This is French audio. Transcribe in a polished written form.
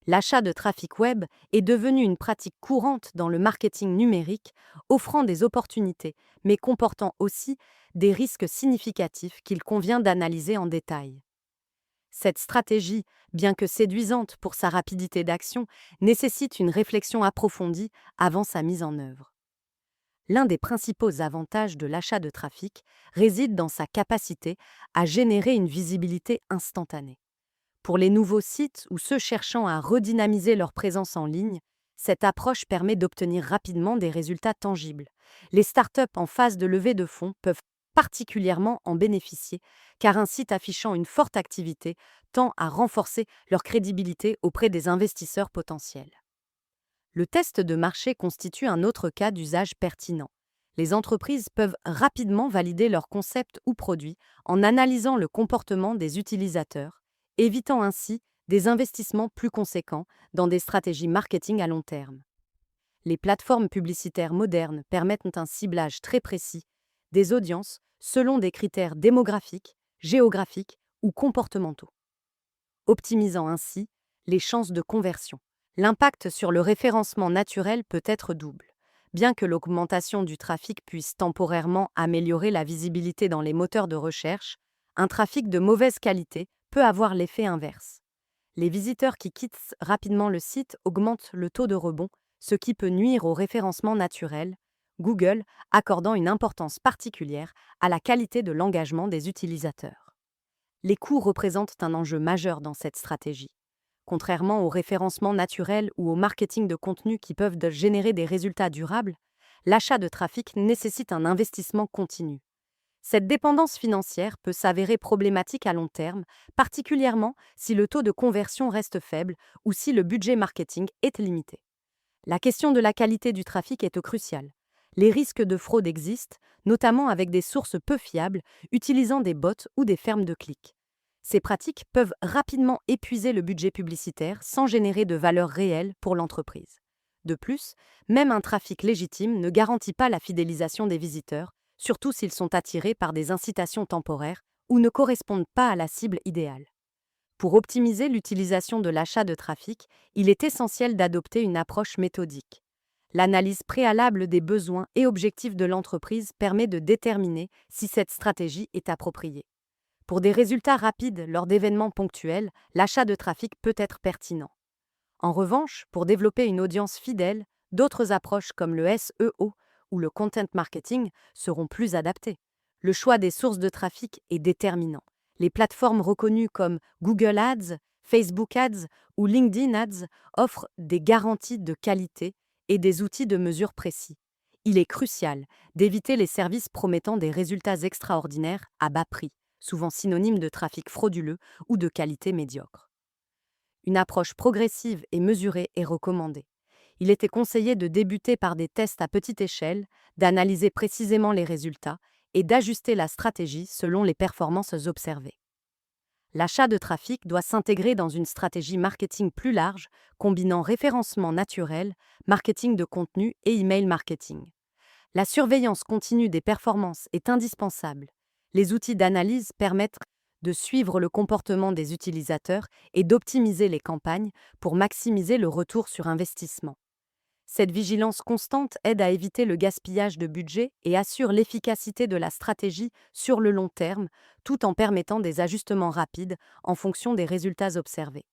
L'achat de trafic web est devenu une pratique courante dans le marketing numérique, offrant des opportunités, mais comportant aussi des risques significatifs qu'il convient d'analyser en détail. Cette stratégie, bien que séduisante pour sa rapidité d'action, nécessite une réflexion approfondie avant sa mise en œuvre. L'un des principaux avantages de l'achat de trafic réside dans sa capacité à générer une visibilité instantanée. Pour les nouveaux sites ou ceux cherchant à redynamiser leur présence en ligne, cette approche permet d'obtenir rapidement des résultats tangibles. Les startups en phase de levée de fonds peuvent particulièrement en bénéficier, car un site affichant une forte activité tend à renforcer leur crédibilité auprès des investisseurs potentiels. Le test de marché constitue un autre cas d'usage pertinent. Les entreprises peuvent rapidement valider leur concept ou produit en analysant le comportement des utilisateurs, évitant ainsi des investissements plus conséquents dans des stratégies marketing à long terme. Les plateformes publicitaires modernes permettent un ciblage très précis des audiences selon des critères démographiques, géographiques ou comportementaux, optimisant ainsi les chances de conversion. L'impact sur le référencement naturel peut être double. Bien que l'augmentation du trafic puisse temporairement améliorer la visibilité dans les moteurs de recherche, un trafic de mauvaise qualité peut avoir l'effet inverse. Les visiteurs qui quittent rapidement le site augmentent le taux de rebond, ce qui peut nuire au référencement naturel, Google accordant une importance particulière à la qualité de l'engagement des utilisateurs. Les coûts représentent un enjeu majeur dans cette stratégie. Contrairement au référencement naturel ou au marketing de contenu qui peuvent générer des résultats durables, l'achat de trafic nécessite un investissement continu. Cette dépendance financière peut s'avérer problématique à long terme, particulièrement si le taux de conversion reste faible ou si le budget marketing est limité. La question de la qualité du trafic est cruciale. Les risques de fraude existent, notamment avec des sources peu fiables, utilisant des bots ou des fermes de clics. Ces pratiques peuvent rapidement épuiser le budget publicitaire sans générer de valeur réelle pour l'entreprise. De plus, même un trafic légitime ne garantit pas la fidélisation des visiteurs, surtout s'ils sont attirés par des incitations temporaires ou ne correspondent pas à la cible idéale. Pour optimiser l'utilisation de l'achat de trafic, il est essentiel d'adopter une approche méthodique. L'analyse préalable des besoins et objectifs de l'entreprise permet de déterminer si cette stratégie est appropriée. Pour des résultats rapides lors d'événements ponctuels, l'achat de trafic peut être pertinent. En revanche, pour développer une audience fidèle, d'autres approches comme le SEO ou le content marketing seront plus adaptées. Le choix des sources de trafic est déterminant. Les plateformes reconnues comme Google Ads, Facebook Ads ou LinkedIn Ads offrent des garanties de qualité et des outils de mesure précis. Il est crucial d'éviter les services promettant des résultats extraordinaires à bas prix, souvent synonymes de trafic frauduleux ou de qualité médiocre. Une approche progressive et mesurée est recommandée. Il était conseillé de débuter par des tests à petite échelle, d'analyser précisément les résultats et d'ajuster la stratégie selon les performances observées. L'achat de trafic doit s'intégrer dans une stratégie marketing plus large, combinant référencement naturel, marketing de contenu et email marketing. La surveillance continue des performances est indispensable. Les outils d'analyse permettent de suivre le comportement des utilisateurs et d'optimiser les campagnes pour maximiser le retour sur investissement. Cette vigilance constante aide à éviter le gaspillage de budget et assure l'efficacité de la stratégie sur le long terme, tout en permettant des ajustements rapides en fonction des résultats observés.